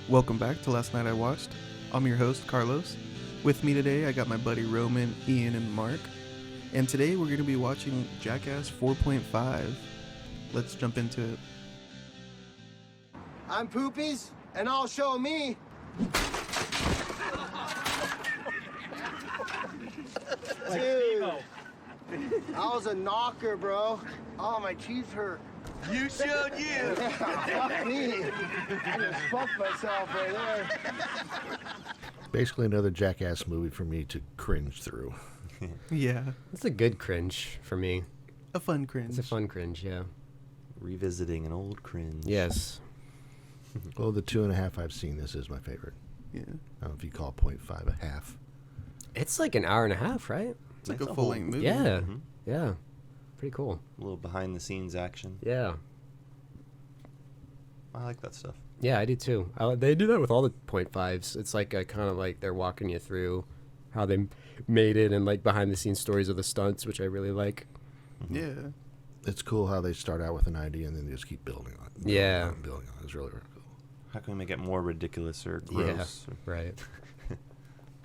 Welcome back to Last Night I Watched. I'm your host, Carlos. With me today, I got my buddy Roman, Ian, and Mark. And today we're going to be watching Jackass 4.5. Let's jump into it. I'm Poopies, and I'll show me. Dude, I was a knocker, bro. Oh, my teeth hurt. You showed you. Yeah, fuck me. I just fucked myself right there. Basically another Jackass movie for me to cringe through. Yeah, It's a good cringe for me. a fun cringe. It's a fun cringe, yeah. Revisiting an old cringe. Yes. Well, the 2.5 I've seen, this is my favorite. Yeah, I don't know if you call 0.5 a half. It's like an hour and a half, right? it's like It's a a full-length movie. Yeah. Mhm. Yeah. Pretty cool. A little behind the scenes action. Yeah. I like that stuff. Yeah, I do too. They do that with all the 0.5s. It's like a kind of like they're walking you through how they made it and like behind the scenes stories of the stunts, which I really like. Yeah. It's cool how they start out with an idea and then they just keep building on it. Yeah. Building on it. It's really, really cool. How can we make it more ridiculous or gross? Yeah. Right.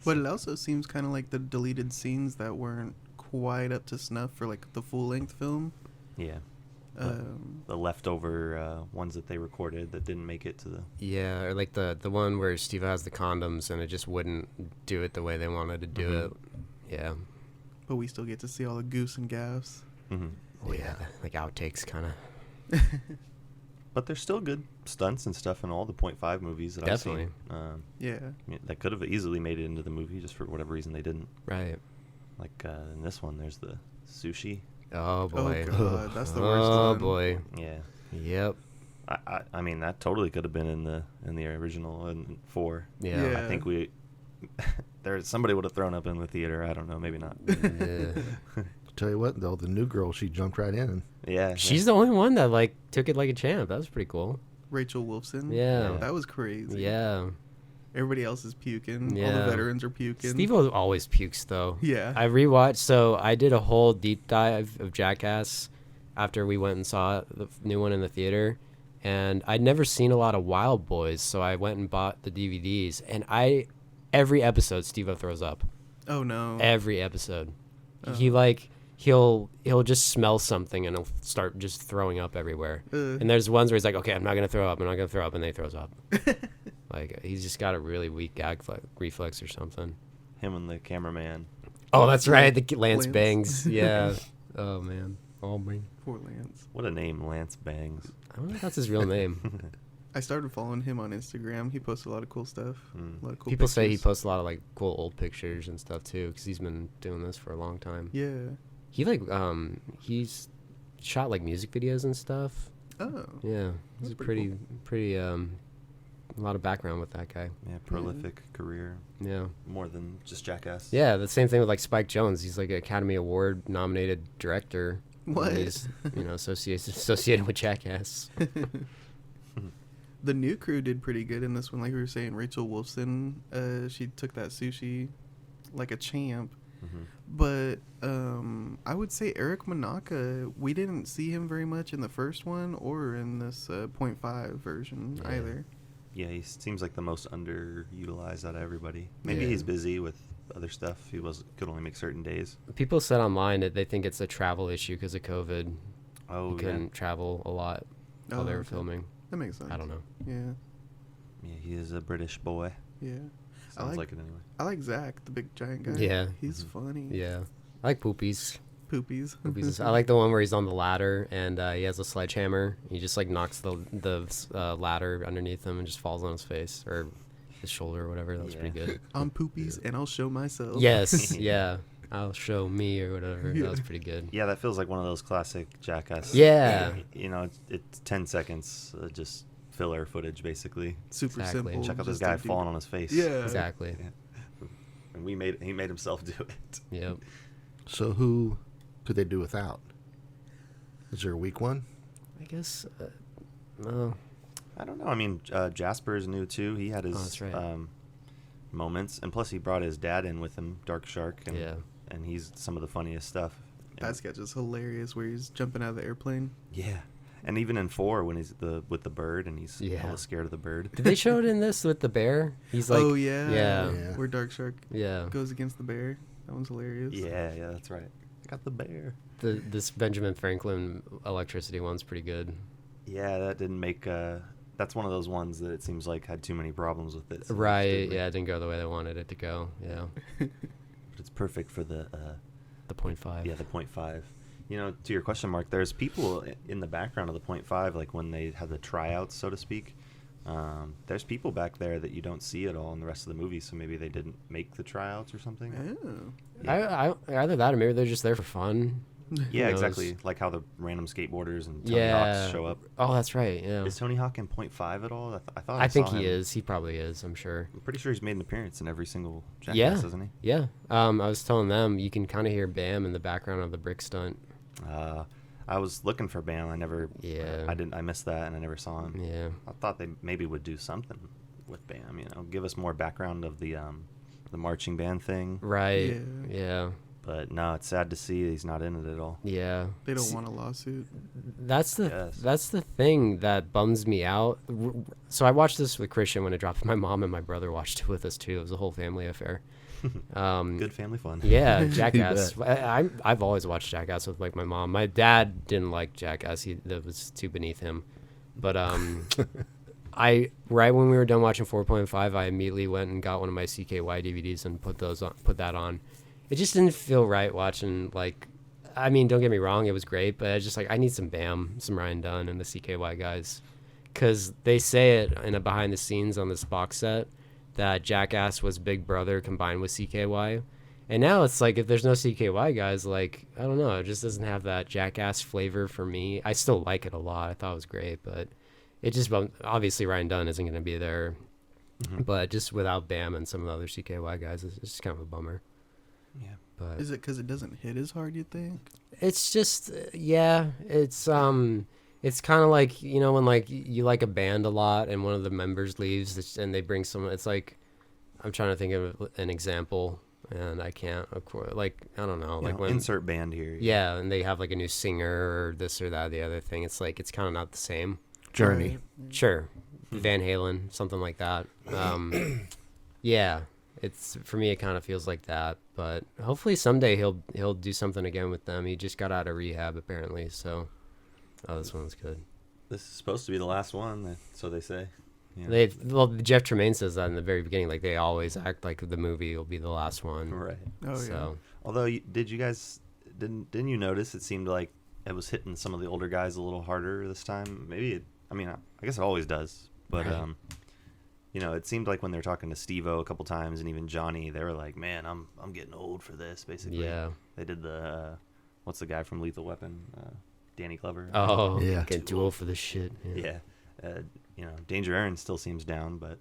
But it also seems kind of like the deleted scenes that weren't quite up to snuff for like the full-length film. Yeah. The leftover ones that they recorded that didn't make it to the... Yeah, or like the one where Steve has the condoms and it just wouldn't do it the way they wanted to do Mhm. it. Yeah. But we still get to see all the goose and gaffs. Mm-hmm. Oh yeah, like outtakes kind of. But there's still good stunts and stuff in all the 0.5 movies that Definitely. I've seen. Yeah. I mean, that could have easily made it into the movie, just for whatever reason they didn't. Right. Like in this one, there's the sushi. Oh boy. Oh, God. That's the worst Oh one. boy. Yeah. Yep. I mean, that totally could have been in the original and 4. Yeah. Yeah. I think somebody would have thrown up in the theater. I don't know, maybe not. Yeah. Tell you what, though, the new girl, she jumped right in. Yeah. She's the only one that like took it like a champ. That was pretty cool. Rachel Wolfson. Yeah. That was crazy. Yeah. Everybody else is puking. All Yeah. the veterans are puking. Steve always pukes though. Yeah. I rewatched. So I did a whole deep dive of Jackass after we went and saw the new one in the theater, and I'd never seen a lot of Wild Boys, so I went and bought the DVDs, and every episode Steve throws up. Oh, no. Every episode. Oh. He'll just smell something and he'll start just throwing up everywhere. And there's ones where he's like, okay, I'm not gonna throw up, and then he throws up. Like he's just got a really weak gag reflex or something. Him and the cameraman. Oh, that's right, the Lance Lance. Bangs. Yeah. Oh man. Oh man. Poor Lance. What a name, Lance Bangs. I don't know if that's his real name. I started following him on Instagram. He posts a lot of cool stuff. A lot of cool People say he pictures. posts a lot of like cool old pictures and stuff too, because he's been doing this for a long time. Yeah. He he's shot like music videos and stuff. Oh. Yeah, he's That's a pretty pretty a lot of background with that guy. Yeah, prolific career. Yeah. More than just Jackass. Yeah, the same thing with like Spike Jonze. He's like an Academy Award nominated director. What? And he's associated with Jackass. The new crew did pretty good in this one. Like we were saying, Rachel Wolfson, she took that sushi like a champ. Mm-hmm. But I would say Eric Manaka, we didn't see him very much in the first one or in this 0.5 version Yeah. either. Yeah, he seems like the most underutilized out of everybody. Maybe Yeah. he's busy with other stuff. He could only make certain days. People said online that they think it's a travel issue because of COVID. Oh, He couldn't travel a lot while they were okay. filming. That makes sense. I don't know. Yeah. Yeah, he is a British boy. Yeah. Sounds like it anyway. I like Zach, the big giant guy. Yeah. He's funny. Yeah. I like Poopies. Poopies. I like the one where he's on the ladder and he has a sledgehammer. He just like knocks the ladder underneath him and just falls on his face or his shoulder or whatever. That was pretty good. I'm Poopies and I'll show myself. Yes. Yeah. I'll show me or whatever. Yeah. That was pretty good. Yeah, that feels like one of those classic Jackass. Yeah. You know, it's 10 seconds, just filler footage, basically. Super Exactly. simple. Check out this just guy to do- falling on his face. Yeah. Exactly. Yeah. And he made himself do it. Yep. So who could they do without? Is there a weak one? I guess. No. I don't know. I mean, Jasper's new too. He had his that's right. moments, and plus he brought his dad in with him, Dark Shark, and Yeah. and he's some of the funniest stuff. That sketch is hilarious where he's jumping out of the airplane. Yeah, And even in 4, when he's with the bird and he's Yeah. hella scared of the bird. Did they show it in this with the bear? He's like, oh yeah, yeah. where Dark Shark yeah. goes against the bear. That one's hilarious. Yeah, that's right. I got the bear. This Benjamin Franklin electricity one's pretty good. Yeah, that didn't make. That's one of those ones that it seems like had too many problems with it. So Right? Yeah, it didn't go the way they wanted it to go. Yeah. But it's perfect for the. The 0.5. Yeah, the 0.5. You know, to your question, Mark, there's people in the background of the 0.5, like when they had the tryouts, so to speak. There's people back there that you don't see at all in the rest of the movie, so maybe they didn't make the tryouts or something. Oh. I either that or maybe they're just there for fun. Yeah, Who knows? exactly. Like how the random skateboarders and Tony Yeah. Hawks show up. Oh, that's right. Yeah. Is Tony Hawk in 0.5 at all? I thought I think saw he him. is. He probably is. I'm sure. I'm pretty sure he's made an appearance in every single Jackass, Yeah. hasn't he? Yeah. I was telling them you can kind of hear Bam in the background of the brick stunt. I was looking for Bam. I never. Yeah. I missed that, and I never saw him. Yeah. I thought they maybe would do something with Bam. You know, give us more background of the marching band thing. Right. Yeah. Yeah. But no, it's sad to see he's not in it at all. Yeah. They don't want a lawsuit. That's the Yes. that's the thing that bums me out. So I watched this with Christian when it dropped. My mom and my brother watched it with us too. It was a whole family affair. Good family fun. Yeah, Jackass. I've always watched Jackass with like my mom. My dad didn't like Jackass. That was too beneath him. But right when we were done watching 4.5, I immediately went and got one of my CKY DVDs and put that on. It just didn't feel right watching, like, I mean, don't get me wrong, it was great, but I just like, I need some Bam, some Ryan Dunn and the CKY guys. Because they say it in a behind the scenes on this box set that Jackass was Big Brother combined with CKY. And now it's like, if there's no CKY guys, like, I don't know, it just doesn't have that Jackass flavor for me. I still like it a lot. I thought it was great, but it just, obviously Ryan Dunn isn't going to be there. Mm-hmm. But just without Bam and some of the other CKY guys, it's just kind of a bummer. Yeah. But Is it because it doesn't hit as hard, you think? it's just, yeah, it's kind of like, you know, when like you like a band a lot and one of the members leaves and they bring someone, it's like, I'm trying to think of an example and I can't, of course, like, I don't know, like when insert band here. yeah, and they have like a new singer or this or that, the other thing, it's like, it's kind of not the same. Journey. Sure. Van Halen, something like that. Yeah, it's, for me, it kind of feels like that, but hopefully someday he'll do something again with them. He just got out of rehab apparently, so this one's good. This is supposed to be the last one, so they say. Yeah. Well, Jeff Tremaine says that in the very beginning, like they always act like the movie will be the last one. Right. Oh, So Although, didn't you notice it seemed like it was hitting some of the older guys a little harder this time? Maybe I guess it always does, but Right. you know, it seemed like when they were talking to Steve-O a couple times and even Johnny, they were like, "Man, I'm getting old for this." Basically, yeah. They did the what's the guy from Lethal Weapon, Danny Glover. Oh Yeah. Get too old for this shit. Yeah. You know, Danger Aaron still seems down, but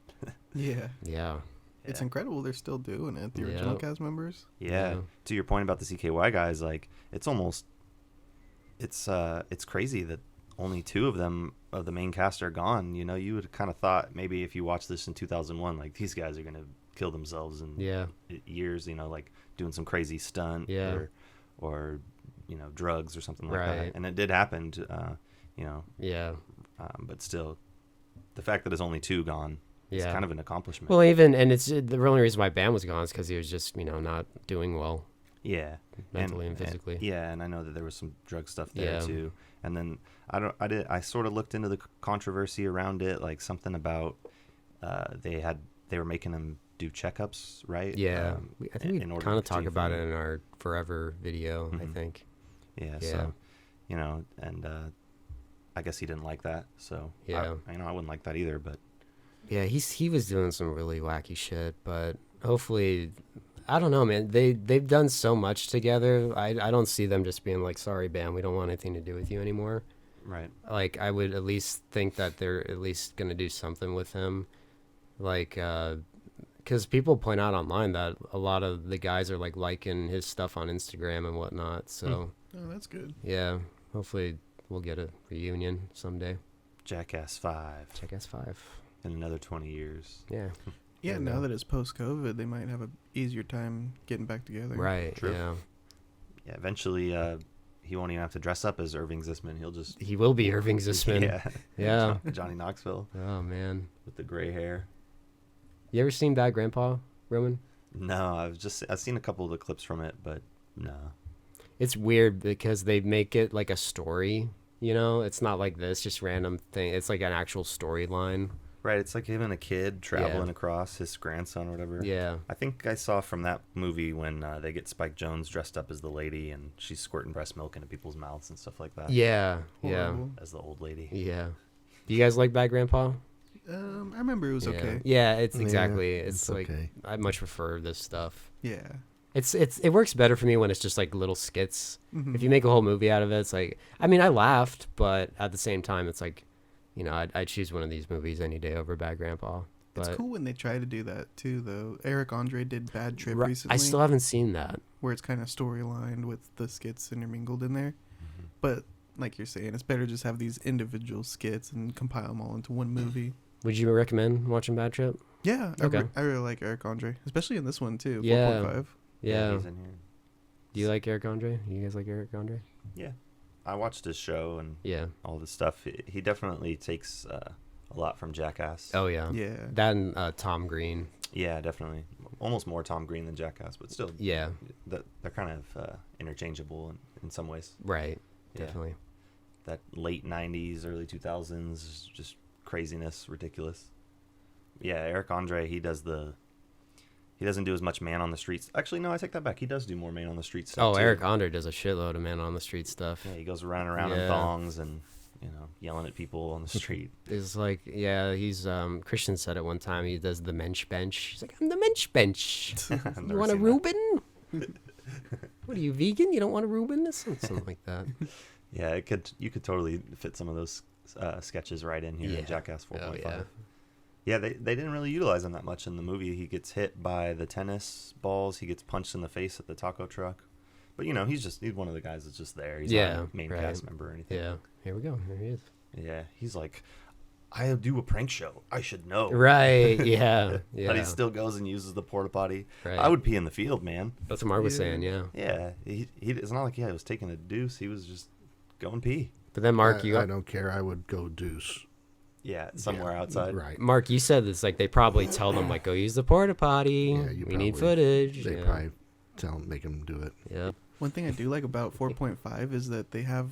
Yeah. Yeah. It's incredible they're still doing it. The Yeah. original cast members. Yeah. To your point about the CKY guys, like it's crazy that only 2 of them of the main cast are gone. You know, you would kind of thought maybe if you watched this in 2001, like these guys are gonna kill themselves in Yeah. years. You know, like doing some crazy stunt Yeah. or you know, drugs or something like Right. that. And it did happen. You know, Yeah. but still, the fact that there's only 2 gone is Yeah. kind of an accomplishment. Well, and it's the only reason why Bam was gone is because he was just, you know, not doing well Yeah, mentally and physically. Yeah, and I know that there was some drug stuff there Yeah. too. And then I sort of looked into the controversy around it, like something about they were making him do checkups, right? Yeah, I think we in order kind of to talk continue about it filming. in our Forever video. I Mhm. think. Yeah, Yeah. so you know, and I guess he didn't like that. So Yeah. I wouldn't like that either. But Yeah, he was doing some really wacky shit, but hopefully, I don't know, man. They've done so much together. I don't see them just being like, sorry, Bam, we don't want anything to do with you anymore. right, Like, I would at least think that they're at least gonna do something with him, like, because people point out online that a lot of the guys are like liking his stuff on Instagram and whatnot. So Oh, that's good. yeah, hopefully we'll get a reunion someday. Jackass 5 Jackass 5. in another 20 years. Yeah. Yeah, Yeah. now that it's post-COVID, they might have a easier time getting back together. Right. True. Yeah. Yeah, eventually he won't even have to dress up as Irving Zisman. He'll just He will be Irving Zisman. yeah Yeah. Johnny Knoxville Oh man. with the gray hair. You ever seen Bad Grandpa, Roman? No, I've seen a couple of the clips from it, but no. It's weird because they make it like a story. You know, it's not like this just random thing. It's like an actual storyline. Right, it's like him and a kid traveling across, his grandson or whatever. Yeah. I think I saw from that movie when they get Spike Jonze dressed up as the lady and she's squirting breast milk into people's mouths and stuff like that. Yeah. Yeah. Horrible. As the old lady. Yeah. Do you guys like Bad Grandpa? I remember it was okay. Yeah, it's Yeah, exactly. It's it's like okay. I much prefer this stuff. Yeah. It works better for me when it's just like little skits. Mhm. If you make a whole movie out of it, it's like, I mean, I laughed, but at the same time, it's like, you know, I'd choose one of these movies any day over Bad Grandpa. But It's cool when they try to do that too, though. Eric Andre did Bad Trip recently, I still haven't seen that. where it's kind of storylined with the skits intermingled in there. Mm-hmm. But like you're saying, it's better just have these individual skits and compile them all into one movie. Would you recommend watching Bad Trip? Yeah, Okay. I really like Eric Andre, especially in this one too. Yeah. 4.5. Yeah. He's in here. Do you like Eric Andre? You guys like Eric Andre? Yeah. I watched his show and Yeah. all this stuff. He definitely takes a lot from Jackass. Oh yeah. Yeah. That and Tom Green. Yeah, definitely. Almost more Tom Green than Jackass, but still, Yeah. they're kind of interchangeable in some ways. Right. Yeah. Definitely. That late 90s, early 2000s, is just craziness, ridiculous. Yeah, Eric Andre, he doesn't do as much man on the streets. Actually, no, I take that back. He does do more man on the streets stuff. Oh, too. Eric Andre does a shitload of man on the street stuff. Yeah, he goes around in Yeah. thongs and, yelling at people on the street. It's like, yeah, he's Christian said it one time. He does the mensch bench. He's like, I'm the mensch bench. I've You never want a seen that. Reuben? What are you, vegan? You don't want a Reuben? Something like that. Yeah, you could totally fit some of those sketches right in here in Jackass 4.5. Oh, yeah. Yeah, they didn't really utilize him that much in the movie. He gets hit by the tennis balls. He gets punched in the face at the taco truck. But, he's one of the guys that's just there. He's not a main right. cast member or anything. Yeah. Here we go. Here he is. Yeah, he's like, I do a prank show. I should know. Right. Yeah. Yeah. But he still goes and uses the porta potty. Right. I would pee in the field, man. That's what Mark was Yeah. saying. Yeah. Yeah, it's not like he was taking a deuce. He was just going pee. But then Mark, I don't care. I would go deuce. Yeah, somewhere outside. Right. Mark, you said it's like they probably tell them like, go use the porta potty. Yeah, you we need probably- footage. They Yeah. probably make them do it. Yeah. One thing I do like about 4.5 is that they have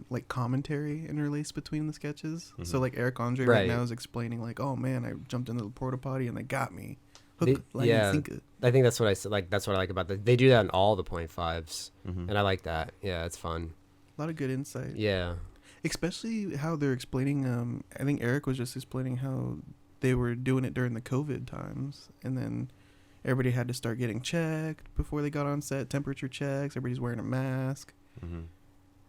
like commentary interlaced between the sketches. So Mhm. like Eric Andre right Right. now is explaining like, oh man, I jumped into the porta potty and they got me. Hook, They- line, yeah. and sinker. I think that's what I said. Like that's what I like about that. They do that in all the .5s, Mhm. and I like that. Yeah, it's fun. A lot of good insight. Yeah. Especially how they're explaining. I think Eric was just explaining how they were doing it during the COVID times, and then everybody had to start getting checked before they got on set. Temperature checks. Everybody's wearing a mask. Mhm.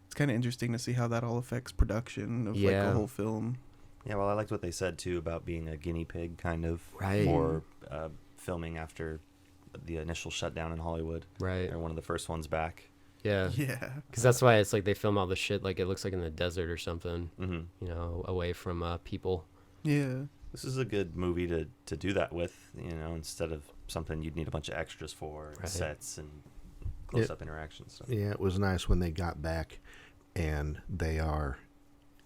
It's kind of interesting to see how that all affects production of like Yeah. a whole film. Yeah, well, I liked what they said too about being a guinea pig, kind of, Right. for filming after the initial shutdown in Hollywood. Right. They're one of the first ones back. Yeah. Yeah. Because that's why it's like they film all the shit like it looks like in the desert or something. Hmm. You know, away from people. Yeah. This is a good movie to do that with, instead of something you'd need a bunch of extras for, Right. sets and close-up interactions. So. Yeah, it was nice when they got back and they are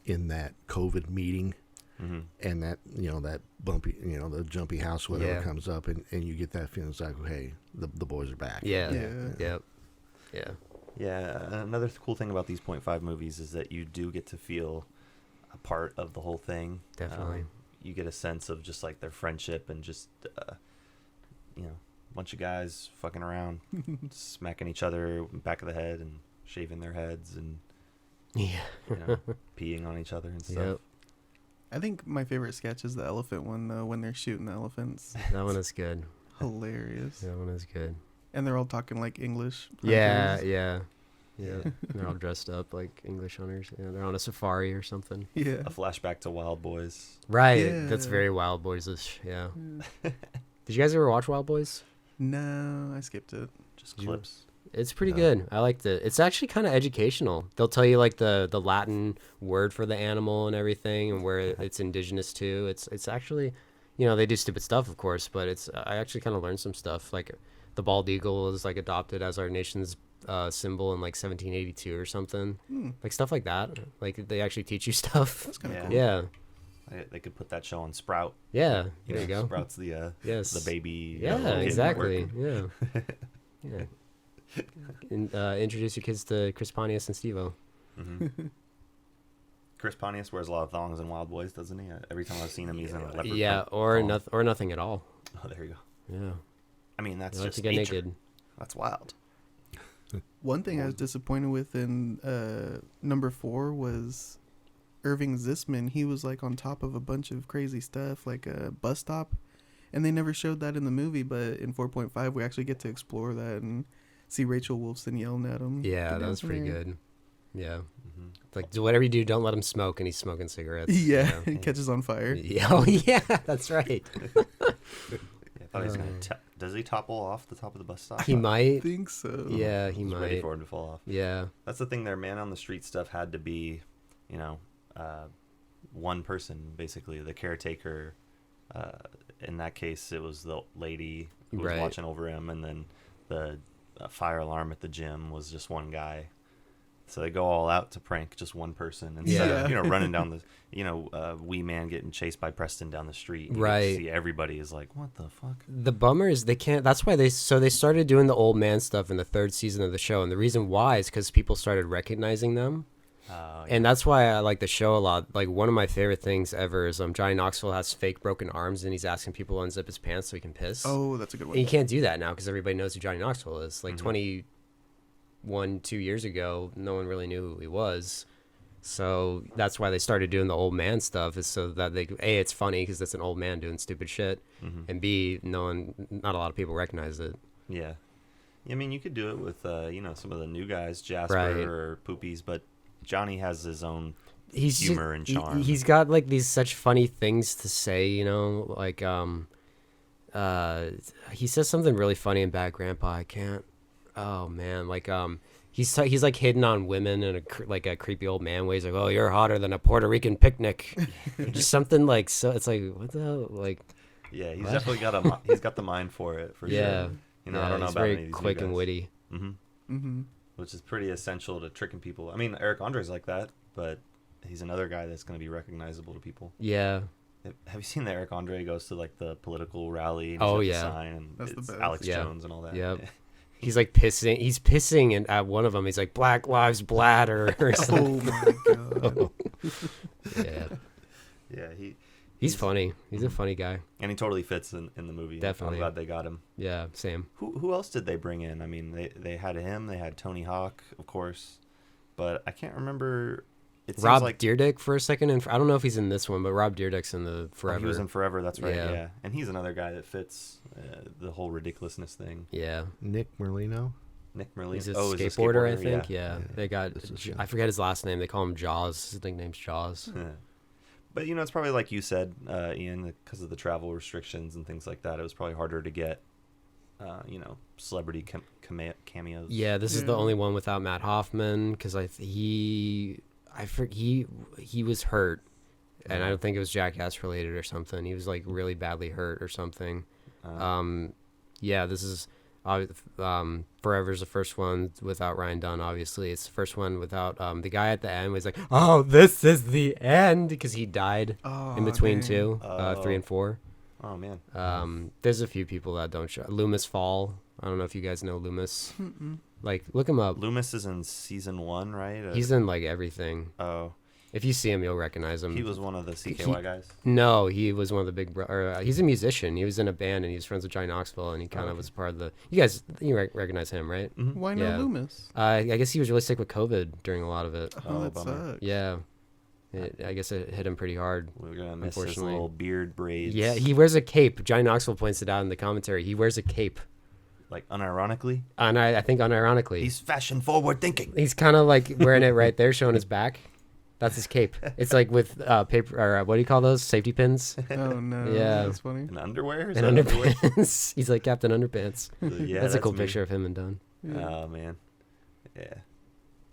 in that COVID meeting Hmm. and that, that bumpy, the jumpy house, whatever Yeah. comes up and you get that feeling. It's like, hey, the boys are back. Yeah. Yeah. Yep. Yeah. Yeah, another cool thing about these .5 movies is that you do get to feel a part of the whole thing. Definitely. You get a sense of just like their friendship and just, a bunch of guys fucking around, smacking each other back of the head and shaving their heads and Yeah. peeing on each other and stuff. Yep. I think my favorite sketch is the elephant one though, when they're shooting the elephants. That one is good. Hilarious. That one is good. And they're all talking like English. Yeah. hunters. Yeah. Yeah. They're all dressed up like English hunters. Yeah, they're on a safari or something. Yeah. A flashback to Wild Boys. Right. Yeah. That's very Wild Boys-ish. Yeah. Did you guys ever watch Wild Boys? No, I skipped it. Just clips. It's pretty No. good. I liked it. It's actually kind of educational. They'll tell you like the Latin word for the animal and everything, and where it's indigenous to. It's actually, they do stupid stuff, of course, but I actually kind of learned some stuff. Like the bald eagle is like adopted as our nation's symbol in like 1782 or something. Like stuff like that. Like they actually teach you stuff. That's kind of Yeah. cool. Yeah. They could put that show on Sprout. Yeah. There you go. Sprout's the Yes. the baby. Yeah, little kid exactly. network. Yeah. Yeah. And, introduce your kids to Chris Pontius and Steve-O. Chris Pontius wears a lot of thongs in Wild Boys, doesn't he? Every time I've seen him, he's in a leopard Yeah, print or thong. nothing at all. Oh, there you go. Yeah. I mean, that's They like just to get nature. naked. That's wild. One thing I was disappointed with in number 4 was Irving Zisman. He was like on top of a bunch of crazy stuff, like a bus stop, and they never showed that in the movie. But in 4.5, we actually get to explore that and see Rachel Wolfson yelling at him. Yeah, Get that was down pretty there. good. Yeah. Mm-hmm. It's like, do whatever you do, don't let him smoke, and he's smoking cigarettes. Yeah, You it catches on fire. know? Yeah, oh, yeah, that's right. Yeah, I thought he was gonna. Does he topple off the top of the bus stop? He I might. think so. Yeah, I he was ready might. for him to fall off. Yeah. That's the thing. Their man on the street stuff had to be, you know, one person basically, the caretaker. In that case, it was the lady who was Right. watching over him, and then the fire alarm at the gym was just one guy. So they go all out to prank just one person instead Yeah. of, you know, running down the, wee man getting chased by Preston down the street. You get to Right. see everybody is like, what the fuck? The bummer is they can't. That's why they started doing the old man stuff in the 3rd season of the show, and the reason why is because people started recognizing them, and that's why I like the show a lot. Like one of my favorite things ever is Johnny Knoxville has fake broken arms, and he's asking people to unzip his pants so he can piss. Oh, that's a good And you one. can't do that now because everybody knows who Johnny Knoxville is. Like 2 years ago, no one really knew who he was. So that's why they started doing the old man stuff, is so that they A, it's funny because it's an old man doing stupid shit, and B, not a lot of people recognize it. Yeah. I mean, you could do it with, some of the new guys, Jasper Right. or Poopies, but Johnny has his own He's humor and charm. He's got like these such funny things to say, like he says something really funny in Bad Grandpa. I can't. Oh man, like he's like hidden on women in like a creepy old man way. He's like, oh, you're hotter than a Puerto Rican picnic. Just something like, so it's like, what the hell? Like, Yeah, he's What? definitely he's got the mind for it, for yeah. sure. You know, Yeah, I don't know he's about very any of these quick new and guys. witty. Mm-hmm. Which is pretty essential to tricking people. I mean, Eric Andre's like that, but he's another guy that's going to be recognizable to people. Yeah. Have you seen that Eric Andre goes to like the political rally? And Oh, he's got yeah. the sign and That's the it's best. Alex Yeah. Jones and all that. Yep. He's like pissing. He's pissing at one of them. He's like, Black Lives Bladder or something. Oh my god. Yeah. Yeah, He's funny. He's a funny guy. and he totally fits in the movie. Definitely. I'm glad they got him. Yeah, same. Who else did they bring in? I mean, they had him. They had Tony Hawk, of course, but I can't remember. It seems Rob like Dyrdek for a second, and I don't know if he's in this one, but Rob Dyrdek's in the oh, Forever. he was in Forever. That's right. Yeah. Yeah, and he's another guy that fits the whole ridiculousness thing. Yeah, Nick Merlino. Nick Merlino. he's a oh, skateboarder, I skateboarder, think. Yeah, they got. This is him. I forget his last name. They call him Jaws. His nickname's Jaws. Yeah. But it's probably like you said, Ian, because of the travel restrictions and things like that. It was probably harder to get, celebrity cameos. Yeah, this is the Yeah. only one without Matt Hoffman because he was hurt, and I don't think it was Jackass related or something. He was like really badly hurt or something. Yeah, this is Forever's the first one without Ryan Dunn. Obviously, it's the first one without the guy at the end was like, "Oh, this is the end," because he died in between dang. 2, Oh. 3 and 4. Oh man. There's a few people that don't show. Loomis Fall. I don't know if you guys know Loomis. Like, look him up. Loomis is in season 1, right? He's in like everything. Oh, If you see him, you'll recognize him. he was one of the CKY guys. No, he was one of the big he's a musician. He was in a band and he was friends with Johnny Knoxville, and he kind of okay. was part of the. You guys, you recognize him, right? Why no Yeah. Loomis? I guess he was really sick with COVID during a lot of it. Oh, Oh, that bummer. sucks. Yeah, I guess it hit him pretty hard. We're gonna miss his Unfortunately. little beard braids. Yeah, he wears a cape. Johnny Knoxville points it out in the commentary. He wears a cape, like unironically. and I think unironically, He's fashion forward thinking. he's kind of like wearing it right there, showing his back. That's his cape. It's like with paper, or what do you call those? Safety pins Oh no. Yeah. That's funny. In underwear? Is and that underwear? underpants. He's like Captain Underpants. Yeah, that's a cool me. picture of him and Dunn. Oh man. Yeah.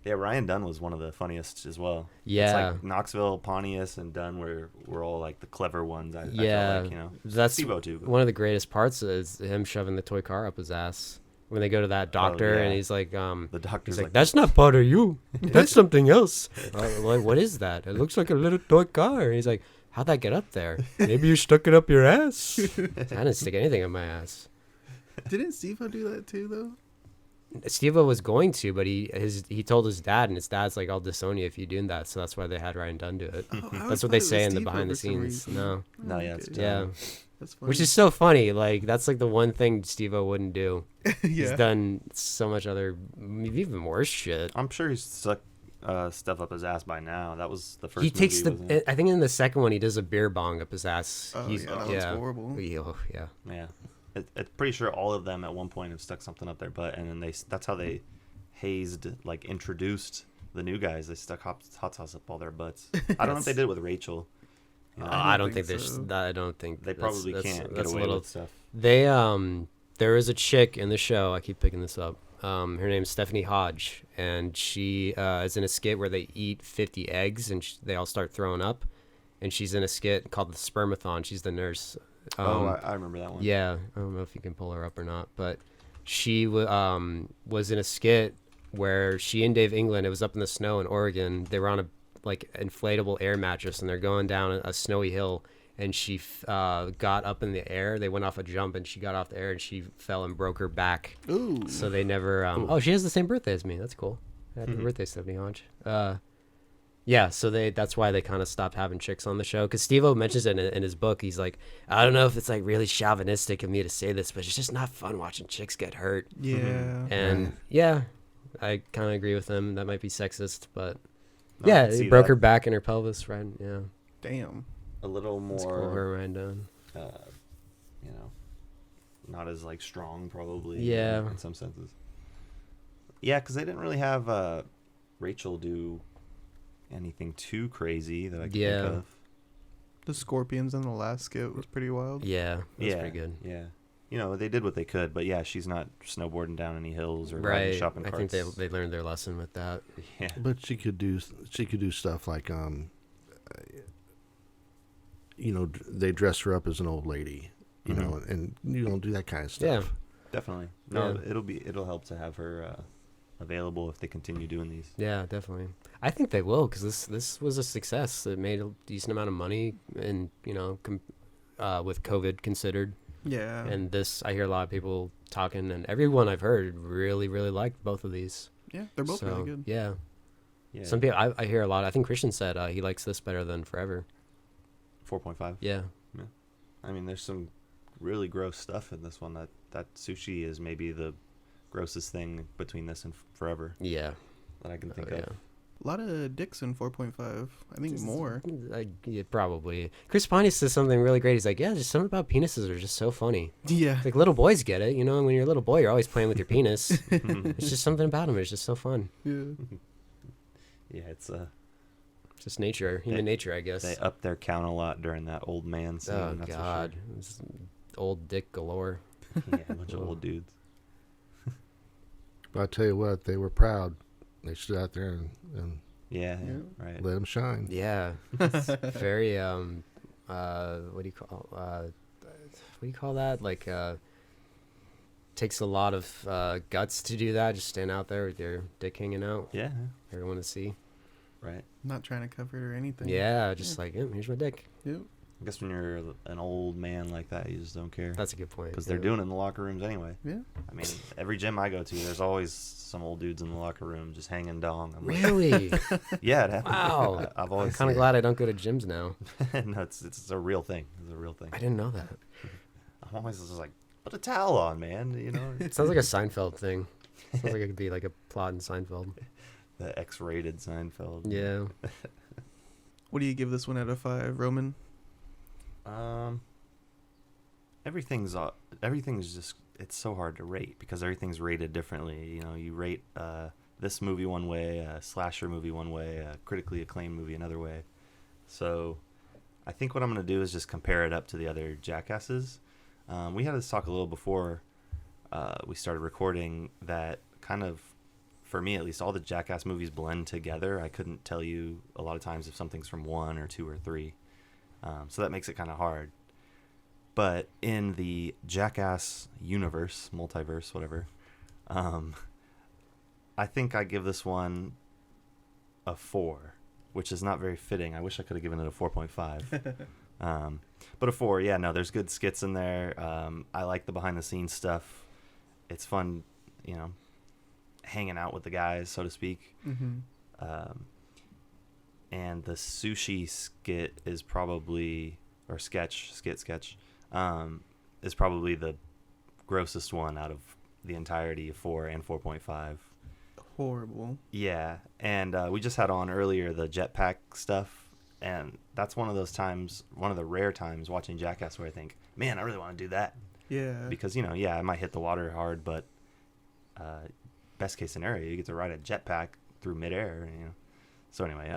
Yeah, Ryan Dunn was one of the funniest as well. Yeah. It's like Knoxville, Pontius, and Dunn were all like the clever ones. I Yeah, felt like, that's Steve-O too. but- one of the greatest parts is him shoving the toy car up his ass. when they go to that doctor and yeah. he's like, The doctor's he's like, like, that's not part of you. That's something else. Like, what is that? It looks like a little toy car. And he's like, how'd that get up there? Maybe you stuck it up your ass. I didn't stick anything up my ass. Didn't Steve-O do that too, though? Steve-O was going to, but he told his dad, and his dad's like, I'll disown you if you do that. So that's why they had Ryan Dunn do it. Oh, I always That's what thought they it was say in the Steve-O behind the for some scenes. reason. No. No, yeah, it's Okay. Yeah. That's funny. Which is so funny. Like, that's like the one thing Steve-O wouldn't do. He's yeah. done so much other, even worse shit. I'm sure he's stuck stuff up his ass by now. That was the first He takes movie, wasn't it? I think in the second one, he does a beer bong up his ass. Oh, yeah, that was horrible. Yeah. Yeah. It's pretty sure all of them at one point have stuck something up their butt, and then that's how they hazed, like, introduced the new guys. They stuck hot sauce up all their butts. I don't know if they did it with Rachel. You know, I I don't don't think think there's. so. I don't think they probably can't get a away little. with stuff. They there is a chick in the show. I keep picking this up. Her name's Stephanie Hodge, and she is in a skit where they eat 50 eggs and they all start throwing up. And she's in a skit called the Spermathon. She's the nurse. I remember that one. Yeah, I don't know if you can pull her up or not, but she was in a skit where she and Dave England, it was up in the snow in Oregon. They were on a like inflatable air mattress, and they're going down a snowy hill, and she got up in the air. They went off a jump, and she got off the air, and she fell and broke her back. Ooh. So they never. Oh, she has the same birthday as me. That's cool. Happy birthday, Stephanie Hodge. Yeah, so that's why they kind of stopped having chicks on the show. Because Steve-O mentions it in his book. He's like, I don't know if it's like really chauvinistic of me to say this, but it's just not fun watching chicks get hurt. Yeah. And yeah, I kind of agree with him. That might be sexist, but No, I yeah, can he see broke that. her back and her pelvis, right? Yeah, Damn. A little let's call more, her right down. you know, not as, like, strong, probably. Yeah. In some senses. Yeah, because they didn't really have Rachel do anything too crazy that I can Yeah. think of. The scorpions in the last skit was pretty wild. Yeah, that's Yeah, pretty good. Yeah. You know, they did what they could, but yeah, she's not snowboarding down any hills or riding Right, shopping I carts. think they learned their lesson with that. Yeah. But she could do stuff like they dress her up as an old lady, you know, and you don't do that kind of Yeah. stuff. Definitely. No, Yeah. it'll help to have her available if they continue doing these. Yeah, definitely. I think they will, because this was a success. It made a decent amount of money, and with COVID considered. Yeah. And this, I hear a lot of people talking, and everyone I've heard really, really liked both of these. Yeah, they're both really good. Yeah. Yeah. Some people, I hear a lot. I think Christian said he likes this better than Forever. 4.5. Yeah. I mean, there's some really gross stuff in this one. That sushi is maybe the grossest thing between this and Forever Yeah. that I can think Oh, of. yeah. A lot of dicks in 4.5. I think more. Yeah, probably. Chris Pontius says something really great. He's like, yeah, just something about penises are just so funny. Yeah. Like, little boys get it, you know? When you're a little boy, you're always playing with your penis. It's just something about them. It's just so fun. Yeah. Yeah, it's Just nature, human nature, I guess. they up their count a lot during that old man scene. Oh, that's God. It's old dick galore. For sure. Yeah, a bunch of old dudes. But I tell you what, they were proud. They stood out there and Yeah, Yeah. right. let them shine. Yeah. It's very, what do you call that? Like, takes a lot of guts to do that. Just stand out there with your dick hanging out. Yeah, Everyone to see. right. Not trying to cover it or anything. Yeah, just like, here's my dick. Yep. I guess when you're an old man like that, you just don't care. That's a good point. Because they're doing it in the locker rooms anyway. Yeah. I mean, every gym I go to, there's always some old dudes in the locker room just hanging dong. I'm like, Really? yeah, it happens. Wow. I've I'm always kind of glad I don't go to gyms now. no, it's a real thing. It's a real thing. I didn't know that. I'm always just like, put a towel on, man. You know, It sounds like a Seinfeld thing. Sounds like it could be like a plot in Seinfeld. the X-rated Seinfeld. Yeah. What do you give this one out of 5, Roman? Everything's just, it's so hard to rate because everything's rated differently. You know, you rate this movie one way, a slasher movie one way, a critically acclaimed movie another way. So I think what I'm going to do is just compare it up to the other Jackasses. We had this talk a little before we started recording that kind of, for me at least, all the Jackass movies blend together. I couldn't tell you a lot of times if something's from 1 or 2 or 3. So that makes it kind of hard. But in the Jackass universe, multiverse, whatever, I think I give this one a 4, which is not very fitting. I wish I could have given it a 4.5. But a 4, yeah, no, there's good skits in there. I like the behind the scenes stuff. It's fun, hanging out with the guys, so to speak. And the sushi skit is probably, or sketch, is probably the grossest one out of the entirety of 4 and 4.5. Horrible. Yeah, and we just had on earlier the jetpack stuff, and that's one of the rare times watching Jackass where I think, man, I really want to do that. Yeah. Because, I might hit the water hard, but best case scenario, you get to ride a jetpack through midair, So anyway,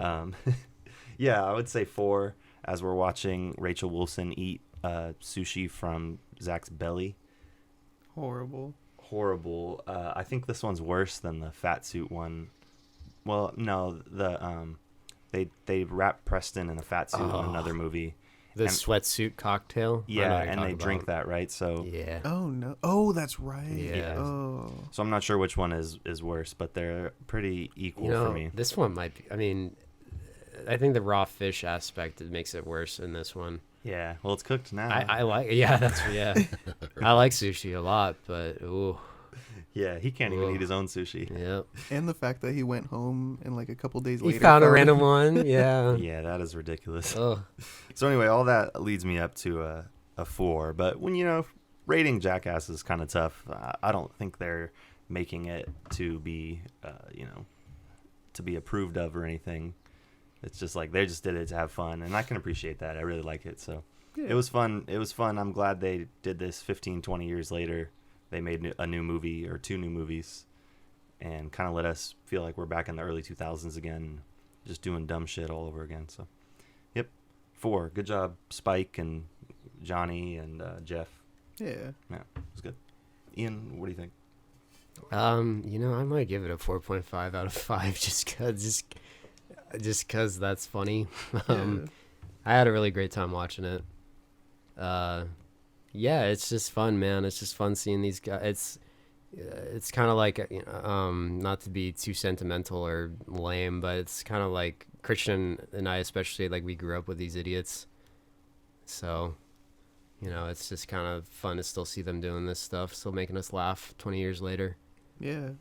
yeah, I would say 4 as we're watching Rachel Wilson eat sushi from Zach's belly. Horrible. I think this one's worse than the fat suit one. Well, no, they wrap Preston in a fat suit in another movie. The sweatsuit cocktail. Yeah, and they drink that, right? So yeah. Oh no. Oh, that's right. Yeah. Oh. So I'm not sure which one is worse, but they're pretty equal for me. This one might be. I mean, I think the raw fish aspect makes it worse in this one. Yeah. Well, it's cooked now. I like. Yeah, I like sushi a lot, but ooh. Yeah, he can't even eat his own sushi. Yep. And the fact that he went home and like a couple days He later found a random one. Yeah. Yeah, that is ridiculous. Oh. So anyway, all that leads me up to a 4. But when rating Jackass is kind of tough. I don't think they're making it to be to be approved of or anything. It's just like they just did it to have fun, and I can appreciate that. I really like it. So yeah. It was fun. I'm glad they did this 15, 20 years later. They made a new movie or 2 new movies and kind of let us feel like we're back in the early 2000s again, just doing dumb shit all over again. So, yep, 4. Good job, Spike and Johnny and Jeff. Yeah. Yeah, it was good. Ian, what do you think? I might give it a 4.5 out of 5 just cause that's funny. I had a really great time watching it. Yeah, it's just fun, man. It's just fun seeing these guys. It's kind of like, not to be too sentimental or lame, but it's kind of like Christian and I, especially, like we grew up with these idiots. So, it's just kind of fun to still see them doing this stuff, still making us laugh 20 years later. Yeah.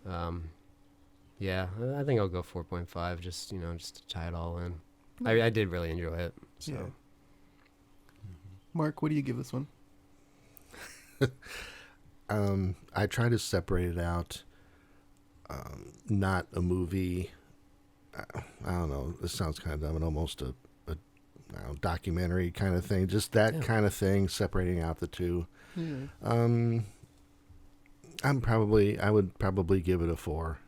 Yeah, I think I'll go 4.5, just to tie it all in. I did really enjoy it. So. Yeah. Mark, what do you give this one? I try to separate it out. Not a movie. I don't know. This sounds kind of dumb, and almost a documentary kind of thing. Just that kind of thing, separating out the two. Yeah. I would probably give it a 4.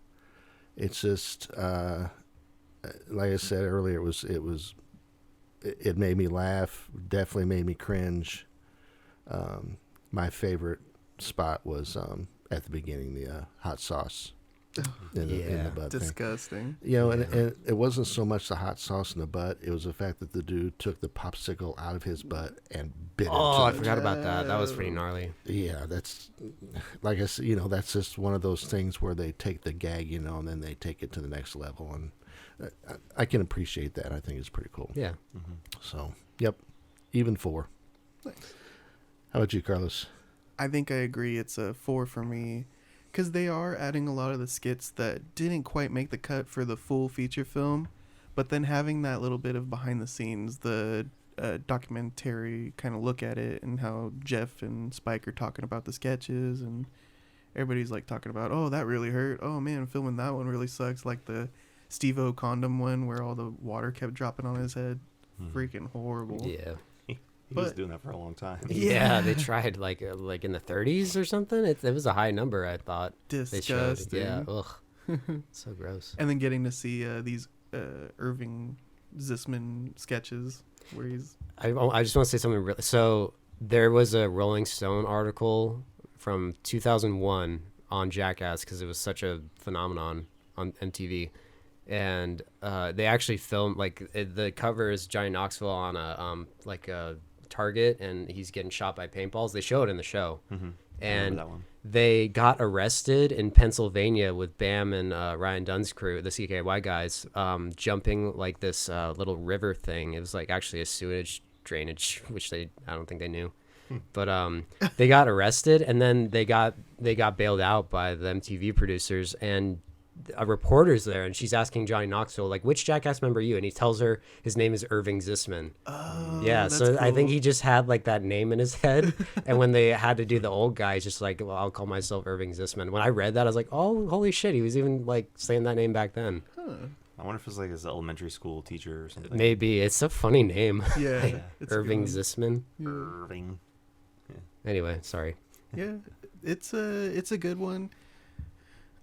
It's just like I said earlier. It made me laugh. Definitely made me cringe. My favorite spot was at the beginning, the hot sauce in the butt disgusting. thing. And it wasn't so much the hot sauce in the butt. It was the fact that the dude took the popsicle out of his butt and bit into it. I forgot about that. That was pretty gnarly. Yeah, that's, like I said, that's just one of those things where they take the gag, and then they take it to the next level. And I can appreciate that. I think it's pretty cool. Yeah. Mm-hmm. So, yep, even 4. Thanks. How about you, Carlos? I think I agree. It's a 4 for me. Because they are adding a lot of the skits that didn't quite make the cut for the full feature film. But then having that little bit of behind the scenes, the documentary kind of look at it, and how Jeff and Spike are talking about the sketches, and everybody's like talking about, oh, that really hurt. Oh, man, filming that one really sucks. Like the Steve-O condom one where all the water kept dropping on his head. Freaking horrible. Yeah. He was doing that for a long time. Yeah, they tried like in the 30s or something. It was a high number, I thought. Disgusting. They showed. Yeah, ugh. So gross. And then getting to see these Irving Zisman sketches where he's... I just want to say something really... So there was a Rolling Stone article from 2001 on Jackass because it was such a phenomenon on MTV. And they actually filmed, the cover is Johnny Knoxville on a Target, and he's getting shot by paintballs. They show it in the show. and that one. they got arrested in Pennsylvania with Bam and Ryan Dunn's crew, the CKY guys, jumping like this little river thing. It was like actually a sewage drainage, which I don't think they knew. But they got arrested, and then they got bailed out by the MTV producers, and a reporter's there, and she's asking Johnny Knoxville, like, which Jackass member are you? And he tells her his name is Irving Zisman. Oh, Yeah, that's so I think cool. he just had like that name in his head, and when they had to do the old guy, he's just like, well, I'll call myself Irving Zisman. When I read that, I was like, oh, holy shit, he was even like saying that name back then. I wonder if it's like his elementary school teacher or something. Maybe. It's a funny name. Yeah, Yeah. it's a good Irving one. Zisman. Irving. Anyway, sorry. Yeah, it's a good one.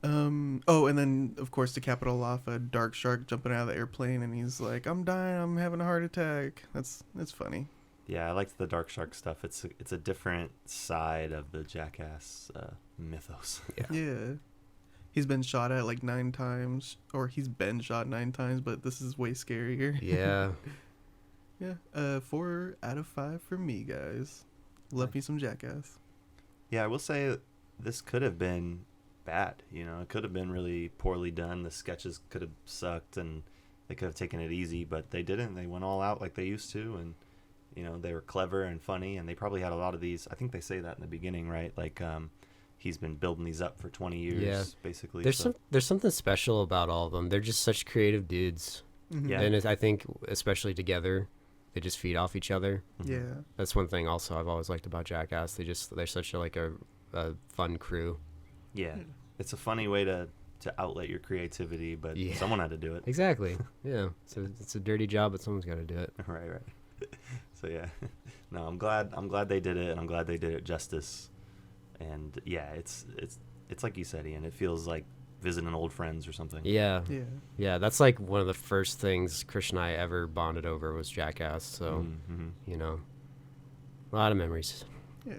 Oh, and then of course the Capital Lava Dark Shark jumping out of the airplane, and he's like, "I'm dying, I'm having a heart attack." That's funny. Yeah, I liked the Dark Shark stuff. It's a different side of the Jackass mythos. Yeah. He's been shot at like 9 times, or he's been shot 9 times, but this is way scarier. Yeah. Yeah. 4 out of 5 for me, guys. Love me some Jackass. Yeah, I will say this could have been bad. You know, it could have been really poorly done. The sketches could have sucked, and they could have taken it easy, but they didn't. They went all out like they used to, and you know, they were clever and funny, and they probably had a lot of these. I think they say that in the beginning, right? Like, he's been building these up for 20 years, basically. There's something special about all of them. They're just such creative dudes. Mhm. Yeah. And I think especially together, they just feed off each other. Yeah. That's one thing also I've always liked about Jackass. They're such a fun crew. Yeah, it's a funny way to outlet your creativity, but Yeah. someone had to do it. Exactly. Yeah. So it's a dirty job, but someone's got to do it. Right. So yeah, no, I'm glad they did it, and I'm glad they did it justice. And yeah, it's like you said, Ian. It feels like visiting old friends or something. Yeah. Yeah. Yeah. That's like one of the first things Chris and I ever bonded over was Jackass. So, Mm-hmm. you know, a lot of memories. Yeah.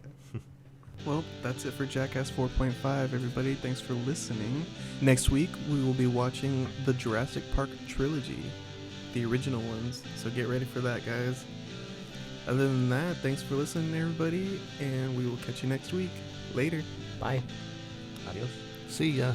Well, that's it for Jackass 4.5, everybody. Thanks for listening. Next week, we will be watching the Jurassic Park trilogy, the original ones. So get ready for that, guys. Other than that, thanks for listening, everybody, and we will catch you next week. Later. Bye. Adios. See ya.